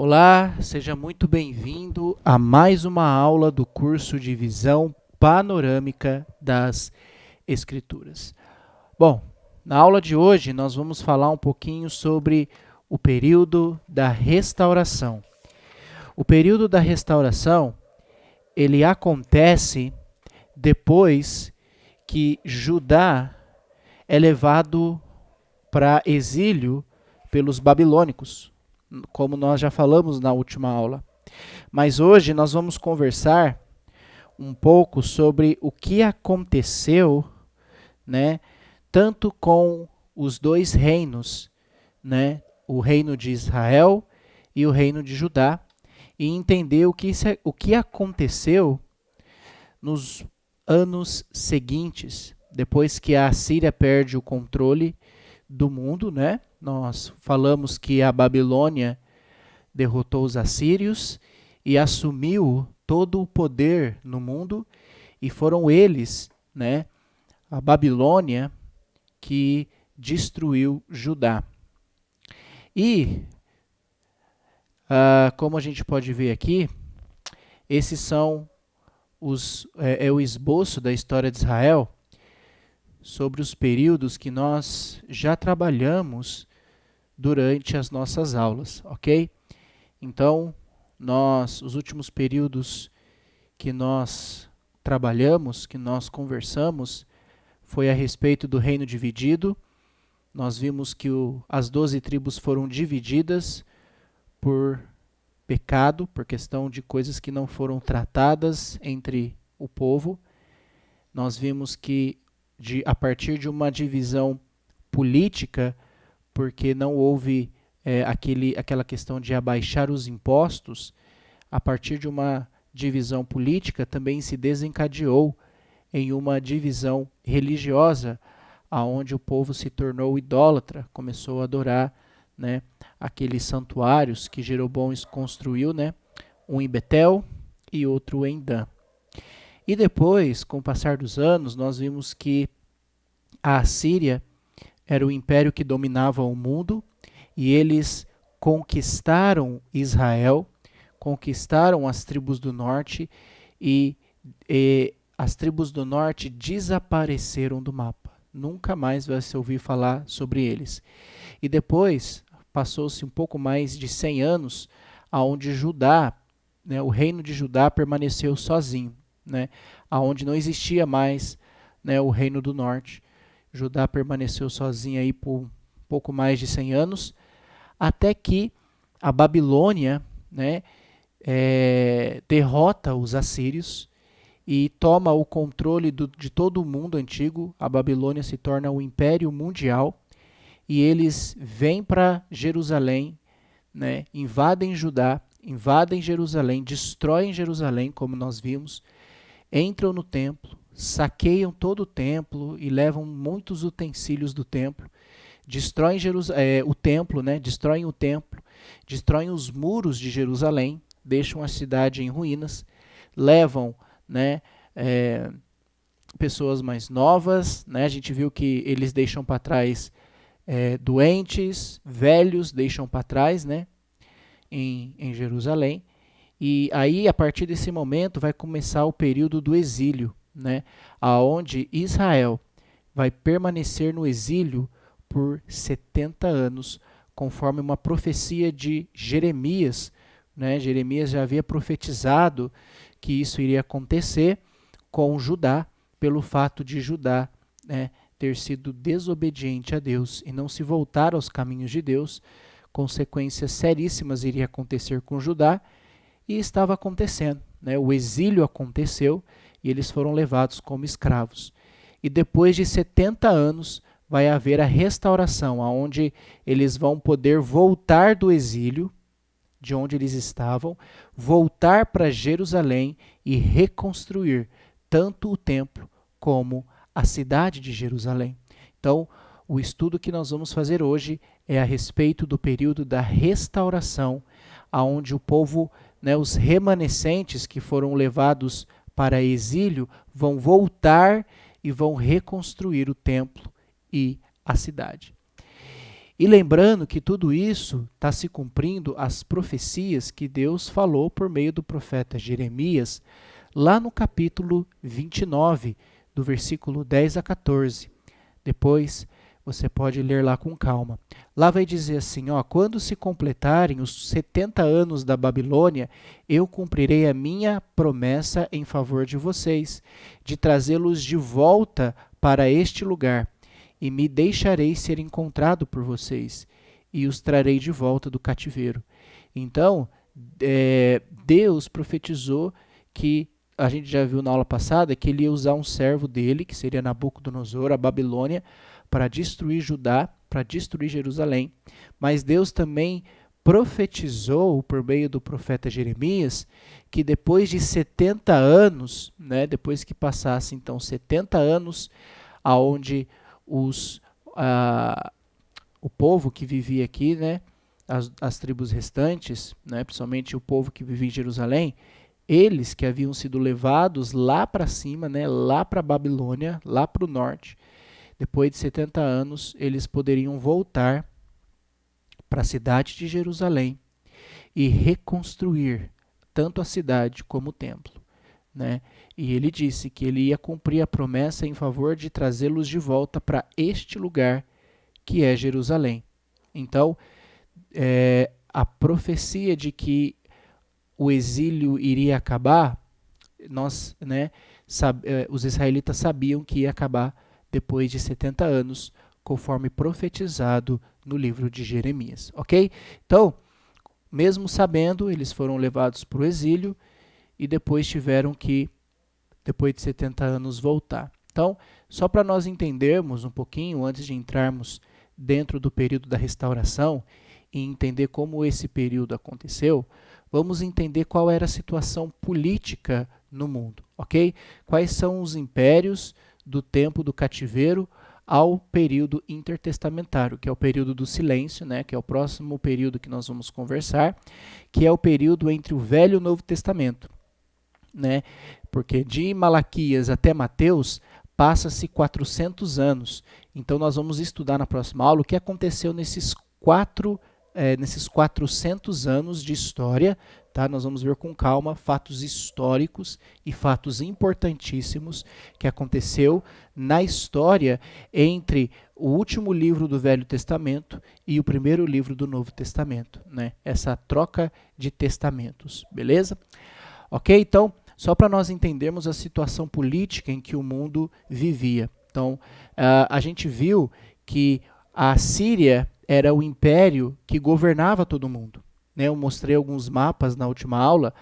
Olá, seja muito bem-vindo a mais uma aula do curso de Visão Panorâmica das Escrituras. Bom, na aula de hoje nós vamos falar um pouquinho sobre o período da restauração. O período da restauração, ele acontece depois que Judá é levado para exílio pelos babilônicos, como nós já falamos na última aula. Mas hoje nós vamos conversar um pouco sobre o que aconteceu, né, tanto com os dois reinos, né, o reino de Israel e o reino de Judá, e entender o que aconteceu nos anos seguintes, depois que a Assíria perde o controle do mundo, né? Nós falamos que a Babilônia derrotou os assírios e assumiu todo o poder no mundo, e foram eles, né, a Babilônia, que destruiu Judá. E, como a gente pode ver aqui, esses são o esboço da história de Israel sobre os períodos que nós já trabalhamos durante as nossas aulas, ok? Então, os últimos períodos que nós trabalhamos, que nós conversamos, foi a respeito do reino dividido. Nós vimos que as 12 tribos foram divididas por pecado, por questão de coisas que não foram tratadas entre o povo. Nós vimos que a partir de uma divisão política, porque não houve aquela questão de abaixar os impostos, a partir de uma divisão política também se desencadeou em uma divisão religiosa, aonde o povo se tornou idólatra, começou a adorar, né, aqueles santuários que Jeroboão construiu, né, um em Betel e outro em Dan. E depois, com o passar dos anos, nós vimos que a Assíria era o império que dominava o mundo, e eles conquistaram Israel, conquistaram as tribos do norte, e as tribos do norte desapareceram do mapa. Nunca mais vai se ouvir falar sobre eles. E depois, passou-se um pouco mais de 100 anos, onde Judá, né, o reino de Judá permaneceu sozinho, né, onde não existia mais, né, o reino do norte. Judá permaneceu sozinho aí por um pouco mais de 100 anos, até que a Babilônia, né, derrota os assírios e toma o controle de todo o mundo antigo. A Babilônia se torna o império mundial, e eles vêm para Jerusalém, né, invadem Judá, invadem Jerusalém, destroem Jerusalém, como nós vimos, entram no templo, saqueiam todo o templo e levam muitos utensílios do templo, destroem o templo, né, destroem o templo, destroem os muros de Jerusalém, deixam a cidade em ruínas, levam, né, pessoas mais novas, né, a gente viu que eles deixam para trás doentes, velhos, deixam para trás, né, em Jerusalém. E aí, a partir desse momento, vai começar o período do exílio, né, aonde Israel vai permanecer no exílio por 70 anos, conforme uma profecia de Jeremias, né? Jeremias já havia profetizado que isso iria acontecer com Judá, pelo fato de Judá, né, ter sido desobediente a Deus e não se voltar aos caminhos de Deus. Consequências seríssimas iriam acontecer com Judá, e estava acontecendo, né? O exílio aconteceu e eles foram levados como escravos. E depois de 70 anos vai haver a restauração, onde eles vão poder voltar do exílio, de onde eles estavam, voltar para Jerusalém e reconstruir tanto o templo como a cidade de Jerusalém. Então, o estudo que nós vamos fazer hoje é a respeito do período da restauração, onde o povo, né, os remanescentes que foram levados para exílio, vão voltar e vão reconstruir o templo e a cidade. E lembrando que tudo isso está se cumprindo as profecias que Deus falou por meio do profeta Jeremias, lá no capítulo 29, do versículo 10 a 14. Depois você pode ler lá com calma. Lá vai dizer assim, ó, quando se completarem os 70 anos da Babilônia, eu cumprirei a minha promessa em favor de vocês, de trazê-los de volta para este lugar, e me deixarei ser encontrado por vocês, e os trarei de volta do cativeiro. Então, Deus profetizou que, a gente já viu na aula passada, que ele ia usar um servo dele, que seria Nabucodonosor, a Babilônia, para destruir Judá, para destruir Jerusalém. Mas Deus também profetizou, por meio do profeta Jeremias, que depois de 70 anos, né, depois que passasse então 70 anos, aonde o povo que vivia aqui, né, as tribos restantes, né, principalmente o povo que vivia em Jerusalém, eles que haviam sido levados lá para cima, né, lá para a Babilônia, lá para o norte, depois de 70 anos, eles poderiam voltar para a cidade de Jerusalém e reconstruir tanto a cidade como o templo, né? E ele disse que ele ia cumprir a promessa em favor de trazê-los de volta para este lugar que é Jerusalém. Então, a profecia de que o exílio iria acabar, os israelitas sabiam que ia acabar depois de 70 anos, conforme profetizado no livro de Jeremias, ok? Então, mesmo sabendo, eles foram levados para o exílio e depois tiveram que, depois de 70 anos, voltar. Então, só para nós entendermos um pouquinho, antes de entrarmos dentro do período da restauração e entender como esse período aconteceu, vamos entender qual era a situação política no mundo, ok? Quais são os impérios do tempo do cativeiro ao período intertestamentário, que é o período do silêncio, né, que é o próximo período que nós vamos conversar, que é o período entre o Velho e o Novo Testamento, né? Porque de Malaquias até Mateus passa-se 400 anos. Então nós vamos estudar na próxima aula o que aconteceu nesses 400 anos de história, tá? Nós vamos ver com calma fatos históricos e fatos importantíssimos que aconteceu na história entre o último livro do Velho Testamento e o primeiro livro do Novo Testamento, né? Essa troca de testamentos, beleza? Ok? Então, só para nós entendermos a situação política em que o mundo vivia. Então, a gente viu que a Síria era o império que governava todo mundo, né? Eu mostrei alguns mapas na última aula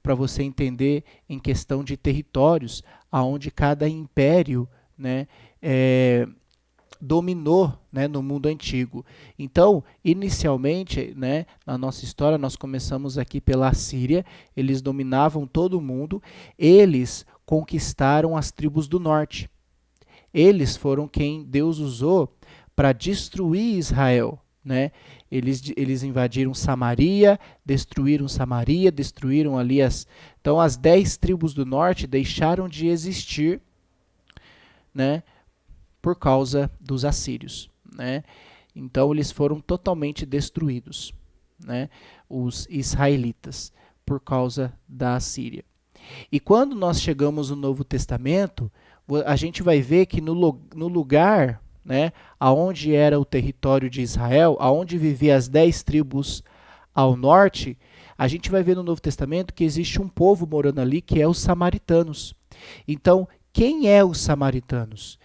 para você entender em questão de territórios, aonde cada império, né, dominou, né, no mundo antigo. Então, inicialmente, né, na nossa história, nós começamos aqui pela Síria, eles dominavam todo o mundo, eles conquistaram as tribos do norte. Eles foram quem Deus usou para destruir Israel, né? Eles invadiram Samaria, destruíram ali Então, as 10 tribos do norte deixaram de existir, né, por causa dos assírios, né? Então, eles foram totalmente destruídos, né, os israelitas, por causa da Assíria. E quando nós chegamos no Novo Testamento, a gente vai ver que no lugar, né, aonde era o território de Israel, aonde viviam as 10 tribos ao norte, a gente vai ver no Novo Testamento que existe um povo morando ali, que é os samaritanos. Então, quem é os samaritanos?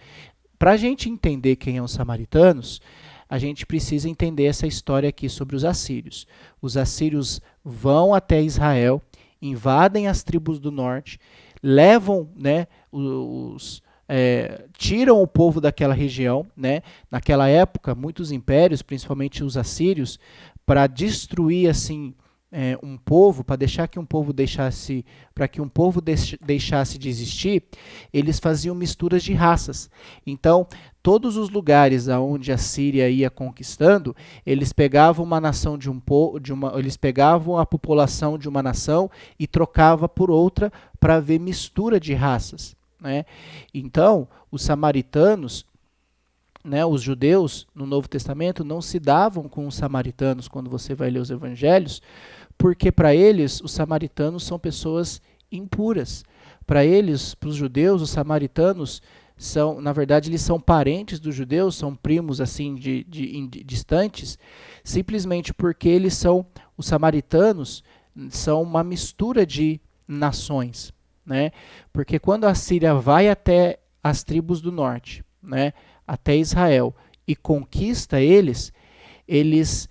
Para a gente entender quem é os samaritanos, a gente precisa entender essa história aqui sobre os assírios. Os assírios vão até Israel, invadem as tribos do norte, levam, né, tiram o povo daquela região, né? Naquela época, muitos impérios, principalmente os assírios, para destruir assim um povo, para deixar que um povo deixasse de existir, eles faziam misturas de raças. Então, todos os lugares aonde a Síria ia conquistando, eles pegavam uma nação eles pegavam a população de uma nação e trocava por outra para haver mistura de raças, né? Então, os samaritanos, né, os judeus no Novo Testamento não se davam com os samaritanos quando você vai ler os evangelhos, porque para eles os samaritanos são pessoas impuras. Para eles, para os judeus, os samaritanos são, na verdade, eles são parentes dos judeus, são primos assim distantes, simplesmente porque eles são, os samaritanos são uma mistura de nações, né? Porque quando a Síria vai até as tribos do norte, né, até Israel e conquista eles, eles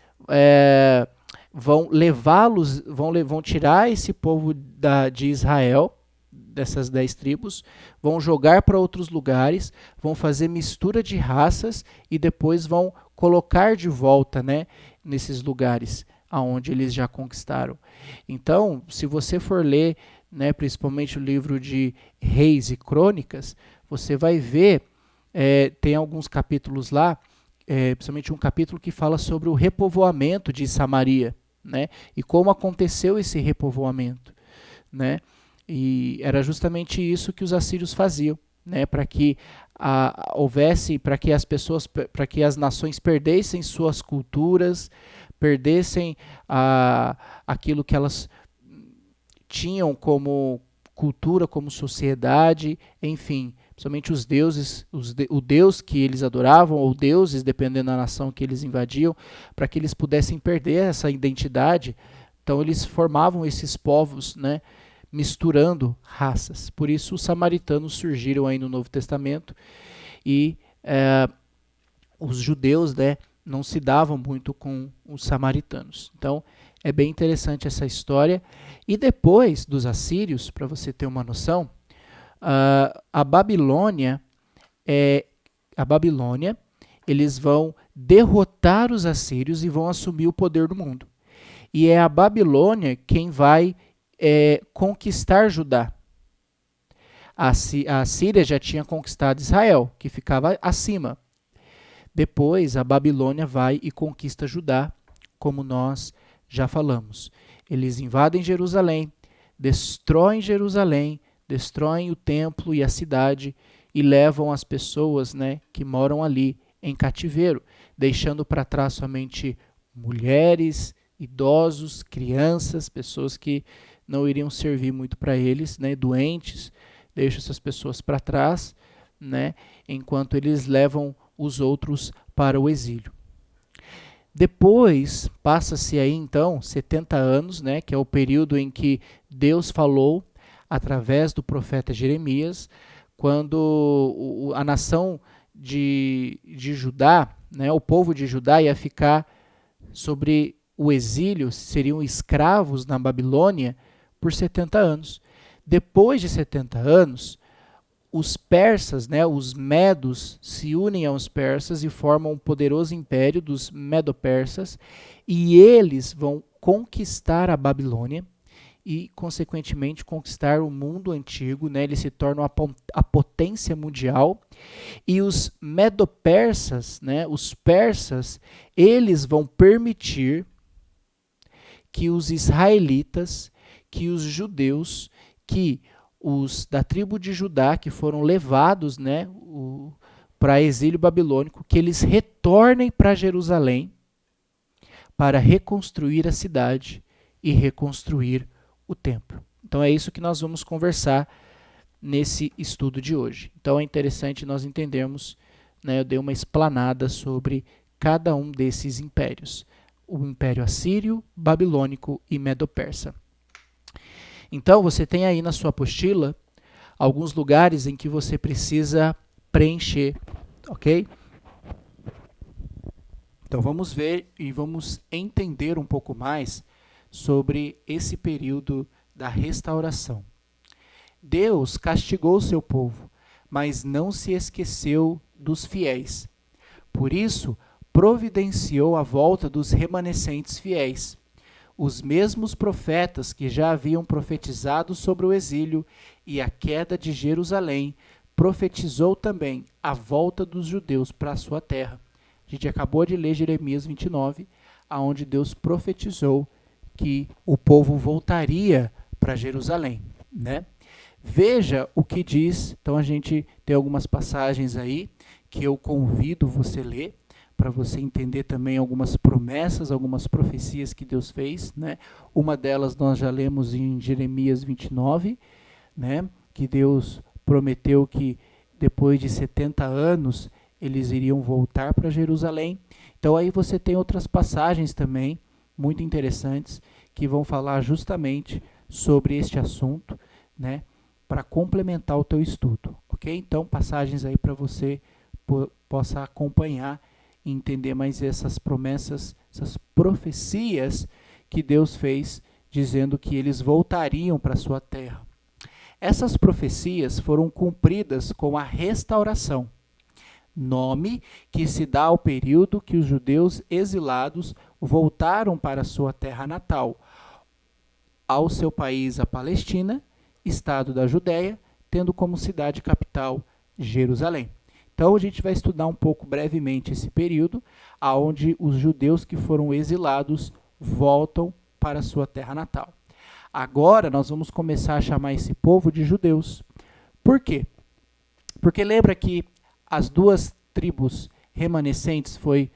vão levá-los, vão tirar esse povo de Israel, dessas 10 tribos, vão jogar para outros lugares, vão fazer mistura de raças e depois vão colocar de volta, né, nesses lugares aonde eles já conquistaram. Então, se você for ler, né, principalmente o livro de Reis e Crônicas, você vai ver, tem alguns capítulos lá, principalmente um capítulo que fala sobre o repovoamento de Samaria, né, e como aconteceu esse repovoamento, né? E era justamente isso que os assírios faziam, né, para que houvesse, para que as pessoas, para que as nações perdessem suas culturas, perdessem aquilo que elas tinham como cultura, como sociedade, enfim, principalmente os deuses, o Deus que eles adoravam, ou deuses, dependendo da nação que eles invadiam, para que eles pudessem perder essa identidade. Então eles formavam esses povos, né, misturando raças. Por isso os samaritanos surgiram aí no Novo Testamento e os judeus, né, não se davam muito com os samaritanos. Então é bem interessante essa história. E depois dos assírios, para você ter uma noção, a Babilônia, eles vão derrotar os assírios e vão assumir o poder do mundo. E é a Babilônia quem vai conquistar Judá. A Síria já tinha conquistado Israel, que ficava acima. Depois, a Babilônia vai e conquista Judá, como nós já falamos. Eles invadem Jerusalém, destroem o templo e a cidade e levam as pessoas, né, que moram ali em cativeiro, deixando para trás somente mulheres, idosos, crianças, pessoas que não iriam servir muito para eles, né, doentes, deixam essas pessoas para trás, né, enquanto eles levam os outros para o exílio. Depois, passa-se aí então 70 anos, né, que é o período em que Deus falou através do profeta Jeremias, quando a nação de Judá, né, o povo de Judá ia ficar sobre o exílio, seriam escravos na Babilônia por 70 anos. Depois de 70 anos, os persas, né, os medos, se unem aos persas e formam um poderoso império dos medo-persas, e eles vão conquistar a Babilônia e, consequentemente, conquistar o mundo antigo, né? Eles se tornam a potência mundial. E os medo-persas, né, os persas, eles vão permitir que os israelitas, que os judeus, que os da tribo de Judá, que foram levados, né, para exílio babilônico, que eles retornem para Jerusalém para reconstruir a cidade e reconstruir o templo. Então é isso que nós vamos conversar nesse estudo de hoje. Então é interessante nós entendermos, né, eu dei uma explanada sobre cada um desses impérios. O Império Assírio, Babilônico e Medo-Persa. Então, você tem aí na sua apostila alguns lugares em que você precisa preencher, ok? Então, vamos ver e vamos entender um pouco mais sobre esse período da restauração. Deus castigou seu povo, mas não se esqueceu dos fiéis. Por isso, providenciou a volta dos remanescentes fiéis. Os mesmos profetas que já haviam profetizado sobre o exílio e a queda de Jerusalém, profetizou também a volta dos judeus para a sua terra. A gente acabou de ler Jeremias 29, onde Deus profetizou que o povo voltaria para Jerusalém, né? Veja o que diz, então a gente tem algumas passagens aí que eu convido você a ler, para você entender também algumas promessas, algumas profecias que Deus fez, né? Uma delas nós já lemos em Jeremias 29, né? Que Deus prometeu que depois de 70 anos eles iriam voltar para Jerusalém. Então aí você tem outras passagens também muito interessantes que vão falar justamente sobre este assunto, né? Para complementar o teu estudo, ok? Então passagens aí para você possa acompanhar e entender mais essas promessas, essas profecias que Deus fez, dizendo que eles voltariam para a sua terra. Essas profecias foram cumpridas com a restauração, nome que se dá ao período que os judeus exilados voltaram para a sua terra natal, ao seu país, a Palestina, estado da Judéia, tendo como cidade capital Jerusalém. Então a gente vai estudar um pouco brevemente esse período, aonde os judeus que foram exilados voltam para a sua terra natal. Agora nós vamos começar a chamar esse povo de judeus. Por quê? Porque lembra que as duas tribos remanescentes foi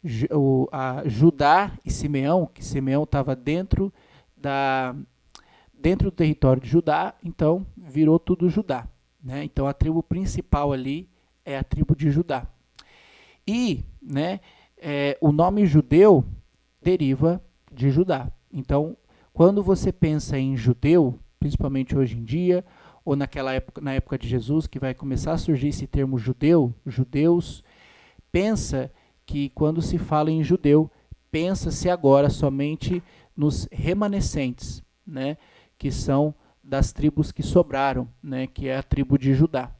Judá e Simeão, que Simeão estava dentro do território de Judá, então virou tudo Judá, né? Então a tribo principal ali é a tribo de Judá. E, né, o nome judeu deriva de Judá. Então, quando você pensa em judeu, principalmente hoje em dia, ou naquela época, na época de Jesus, que vai começar a surgir esse termo judeu, judeus, pensa que quando se fala em judeu, pensa-se agora somente nos remanescentes, né, que são das tribos que sobraram, né, que é a tribo de Judá.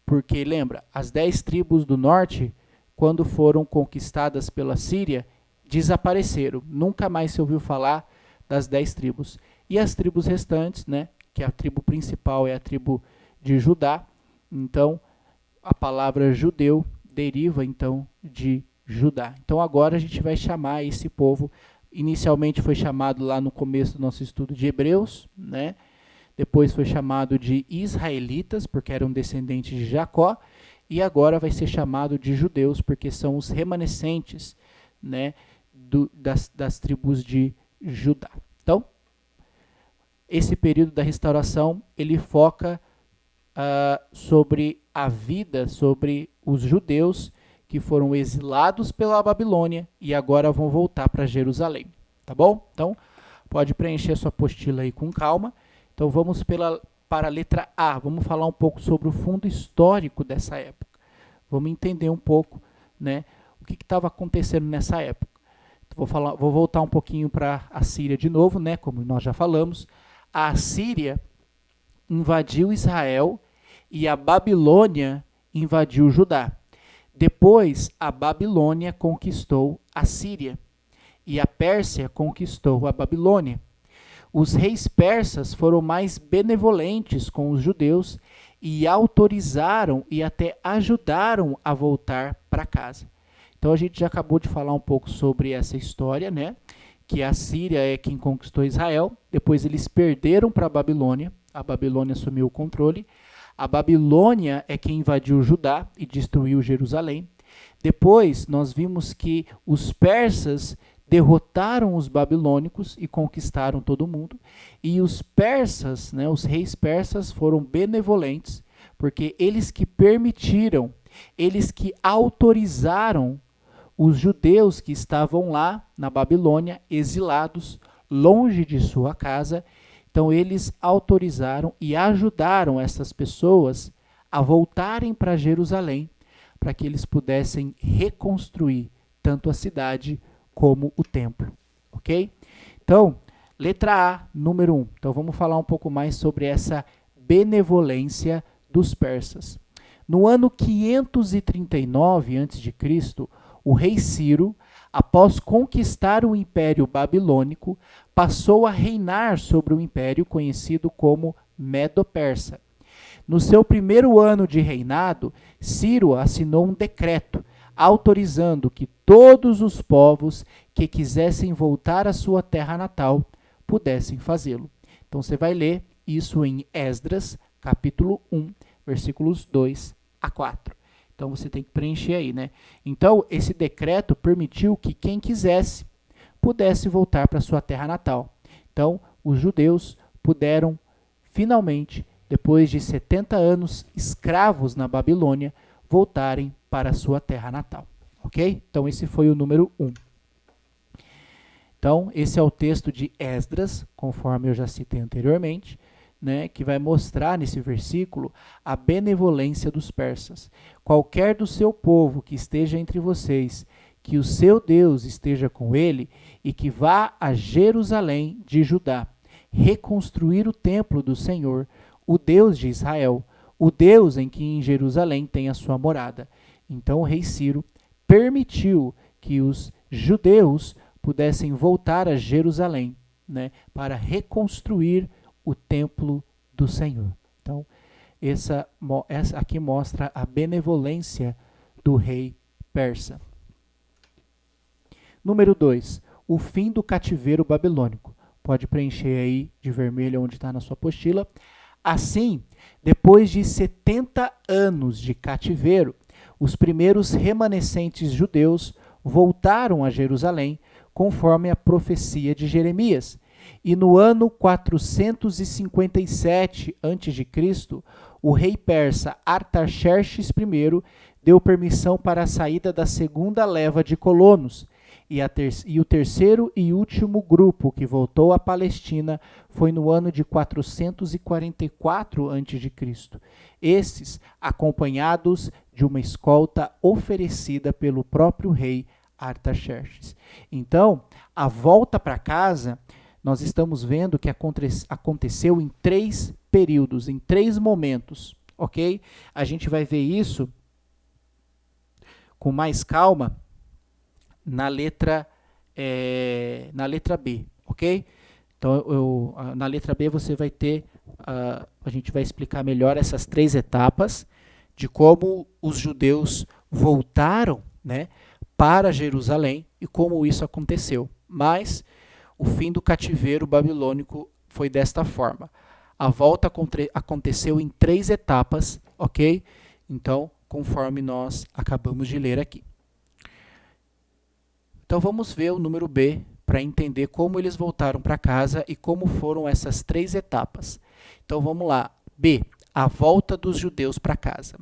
Porque, lembra, as 10 tribos do norte, quando foram conquistadas pela Síria, desapareceram. Nunca mais se ouviu falar das 10 tribos. E as tribos restantes, né, que a tribo principal é a tribo de Judá, então a palavra judeu deriva então de Judá. Então agora a gente vai chamar esse povo, inicialmente foi chamado lá no começo do nosso estudo de Hebreus, né? Depois foi chamado de israelitas, porque eram descendentes de Jacó, e agora vai ser chamado de judeus, porque são os remanescentes, né, das tribos de Judá. Então, esse período da restauração, ele foca sobre a vida, sobre os judeus que foram exilados pela Babilônia e agora vão voltar para Jerusalém, tá bom? Então, pode preencher sua apostila aí com calma. Então, vamos para a letra A. Vamos falar um pouco sobre o fundo histórico dessa época. Vamos entender um pouco, né, o que estava acontecendo nessa época. Vou voltar um pouquinho para a Síria de novo, né, como nós já falamos. A Assíria invadiu Israel e a Babilônia invadiu Judá. Depois, a Babilônia conquistou a Síria e a Pérsia conquistou a Babilônia. Os reis persas foram mais benevolentes com os judeus e autorizaram e até ajudaram a voltar para casa. Então a gente já acabou de falar um pouco sobre essa história, né? Que a Síria é quem conquistou Israel, depois eles perderam para a Babilônia assumiu o controle, a Babilônia é quem invadiu Judá e destruiu Jerusalém. Depois nós vimos que os persas derrotaram os babilônicos e conquistaram todo mundo, e os persas, né, os reis persas foram benevolentes, porque eles que permitiram, eles que autorizaram os judeus que estavam lá na Babilônia, exilados, longe de sua casa. Então eles autorizaram e ajudaram essas pessoas a voltarem para Jerusalém, para que eles pudessem reconstruir tanto a cidade como o templo, ok? Então, letra A, número 1. Então vamos falar um pouco mais sobre essa benevolência dos persas. No ano 539 a.C., o rei Ciro, após conquistar o Império Babilônico, passou a reinar sobre o império conhecido como Medo-Persa. No seu primeiro ano de reinado, Ciro assinou um decreto autorizando que todos os povos que quisessem voltar à sua terra natal pudessem fazê-lo. Então você vai ler isso em Esdras, capítulo 1, versículos 2 a 4. Então você tem que preencher aí, né? Então esse decreto permitiu que quem quisesse pudesse voltar para sua terra natal. Então os judeus puderam finalmente, depois de 70 anos escravos na Babilônia, voltarem para a sua terra natal. Ok? Então esse foi o número 1. Então, esse é o texto de Esdras, conforme eu já citei anteriormente, né, que vai mostrar nesse versículo a benevolência dos persas. Qualquer do seu povo que esteja entre vocês, que o seu Deus esteja com ele e que vá a Jerusalém de Judá, reconstruir o templo do Senhor, o Deus de Israel, o Deus em que em Jerusalém tem a sua morada. Então o rei Ciro permitiu que os judeus pudessem voltar a Jerusalém, né, para reconstruir o templo do Senhor. Então, essa aqui mostra a benevolência do rei persa. Número 2, o fim do cativeiro babilônico. Pode preencher aí de vermelho onde está na sua apostila. Assim, depois de 70 anos de cativeiro, os primeiros remanescentes judeus voltaram a Jerusalém, conforme a profecia de Jeremias. E no ano 457 a.C., o rei persa Artaxerxes I deu permissão para a saída da segunda leva de colonos. E o terceiro e último grupo que voltou à Palestina foi no ano de 444 a.C. Esses acompanhados de uma escolta oferecida pelo próprio rei Artaxerxes. Então, a volta para casa, nós estamos vendo que aconteceu em 3 períodos, em 3 momentos, ok? A gente vai ver isso com mais calma na letra B, ok? Então, na letra B você vai ter, a gente vai explicar melhor essas 3 etapas de como os judeus voltaram, né, para Jerusalém e como isso aconteceu. Mas o fim do cativeiro babilônico foi desta forma. A volta aconteceu em 3 etapas, ok? Então, conforme nós acabamos de ler aqui. Então, vamos ver o número B para entender como eles voltaram para casa e como foram essas 3 etapas. Então, vamos lá. B, a volta dos judeus para casa.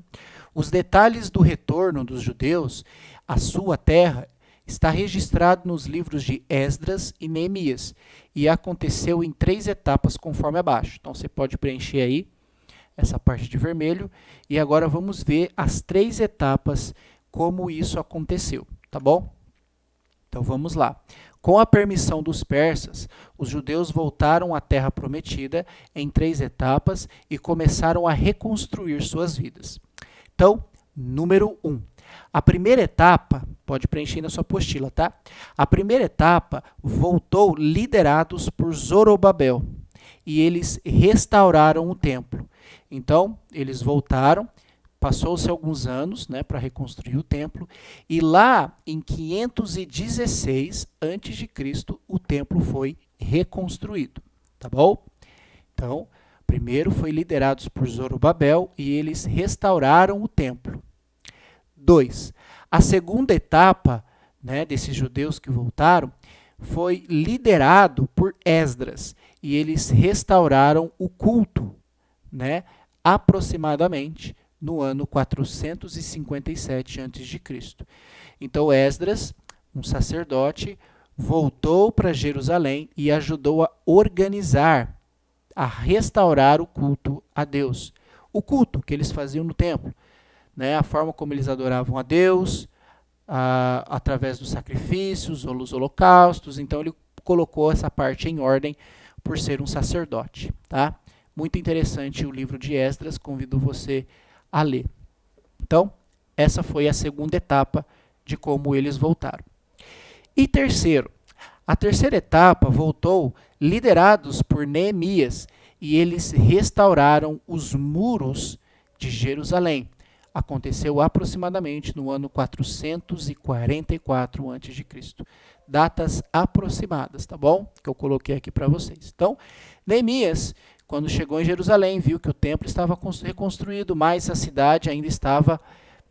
Os detalhes do retorno dos judeus à sua terra está registrado nos livros de Esdras e Neemias e aconteceu em 3 etapas conforme abaixo. Então você pode preencher aí essa parte de vermelho e agora vamos ver as 3 etapas como isso aconteceu, tá bom? Então vamos lá. Com a permissão dos persas, os judeus voltaram à terra prometida em 3 etapas e começaram a reconstruir suas vidas. Então, número 1. A primeira etapa, pode preencher na sua apostila, tá? A primeira etapa voltou liderados por Zorobabel e eles restauraram o templo. Então, eles voltaram, passou-se alguns anos, né, para reconstruir o templo e lá em 516 a.C., o templo foi reconstruído, tá bom? Então, primeiro foi liderados por Zorobabel e eles restauraram o templo. 2. A segunda etapa, né, desses judeus que voltaram foi liderado por Esdras e eles restauraram o culto, né, aproximadamente no ano 457 a.C. Então Esdras, um sacerdote, voltou para Jerusalém e ajudou a organizar, a restaurar o culto a Deus. O culto que eles faziam no templo, né, a forma como eles adoravam a Deus, através dos sacrifícios ou dos holocaustos. Então ele colocou essa parte em ordem por ser um sacerdote. Tá? Muito interessante o livro de Esdras, convido você a ler. Então, essa foi a segunda etapa de como eles voltaram. E terceiro, a terceira etapa voltou liderados por Neemias e eles restauraram os muros de Jerusalém. Aconteceu aproximadamente no ano 444 a.C. Datas aproximadas, tá bom? Que eu coloquei aqui para vocês. Então, Neemias, quando chegou em Jerusalém, viu que o templo estava reconstruído, mas a cidade ainda estava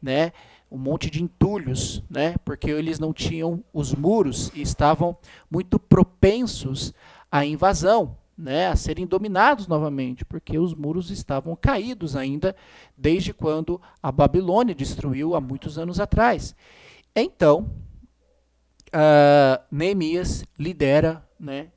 né, um monte de entulhos, né, porque eles não tinham os muros e estavam muito propensos à invasão, né, a serem dominados novamente, porque os muros estavam caídos ainda desde quando a Babilônia destruiu há muitos anos atrás. Então, Neemias lidera, né,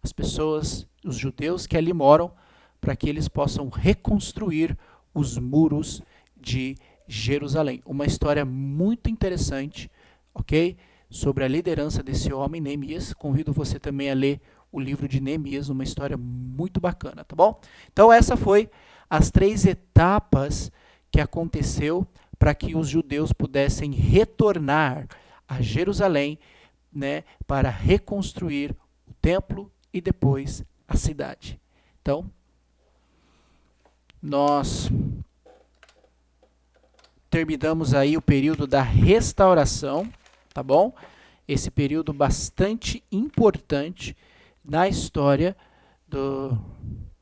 as pessoas, os judeus que ali moram, para que eles possam reconstruir os muros de Jerusalém. Uma história muito interessante, ok? Sobre a liderança desse homem, Neemias. Convido você também a ler o livro de Neemias, uma história muito bacana, tá bom? Então essa foi as 3 etapas que aconteceu para que os judeus pudessem retornar a Jerusalém, né, para reconstruir o templo e depois a cidade. Então, nós terminamos aí o período da restauração, tá bom? Esse período bastante importante na história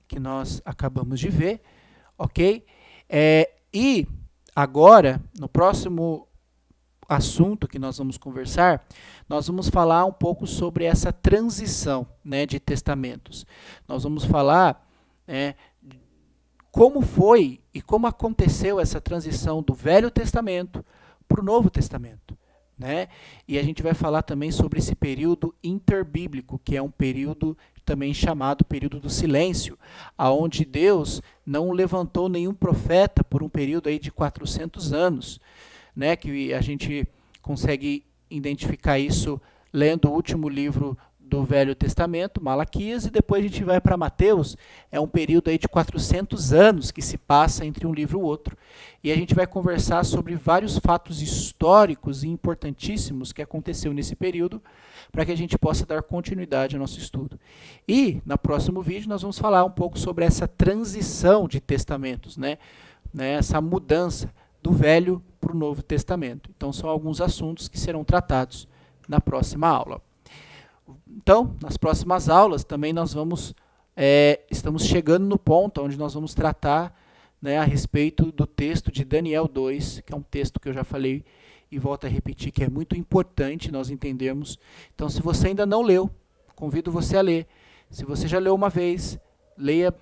que nós acabamos de ver, ok? E agora, no próximo assunto que nós vamos conversar, nós vamos falar um pouco sobre essa transição, né, de testamentos. Nós vamos falar como foi e como aconteceu essa transição do Velho Testamento para o Novo Testamento, né? E a gente vai falar também sobre esse período interbíblico, que é um período também chamado período do silêncio, aonde Deus não levantou nenhum profeta por um período aí de 400 anos, né? Que a gente consegue identificar isso lendo o último livro do Velho Testamento, Malaquias, e depois a gente vai para Mateus. É um período aí de 400 anos que se passa entre um livro e o outro. E a gente vai conversar sobre vários fatos históricos e importantíssimos que aconteceu nesse período, para que a gente possa dar continuidade ao nosso estudo. E, no próximo vídeo, nós vamos falar um pouco sobre essa transição de testamentos, né? Essa mudança do Velho para o Novo Testamento. Então, são alguns assuntos que serão tratados na próxima aula. Então, nas próximas aulas também nós estamos chegando no ponto onde nós vamos tratar, né, a respeito do texto de Daniel 2, que é um texto que eu já falei e volto a repetir, que é muito importante nós entendermos. Então, se você ainda não leu, convido você a ler. Se você já leu uma vez, leia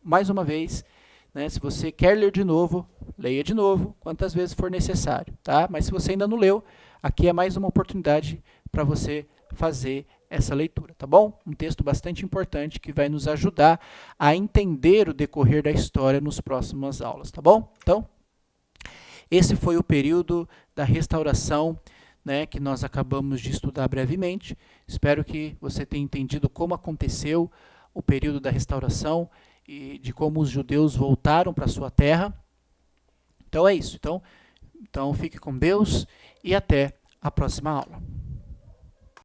mais uma vez. Né? Se você quer ler de novo, leia de novo, quantas vezes for necessário. Tá? Mas se você ainda não leu, aqui é mais uma oportunidade para você fazer essa leitura, tá bom? Um texto bastante importante que vai nos ajudar a entender o decorrer da história nos próximas aulas, tá bom? Então, esse foi o período da restauração, né, que nós acabamos de estudar brevemente. Espero que você tenha entendido como aconteceu o período da restauração e de como os judeus voltaram para sua terra. Então é isso. Então fique com Deus e até a próxima aula.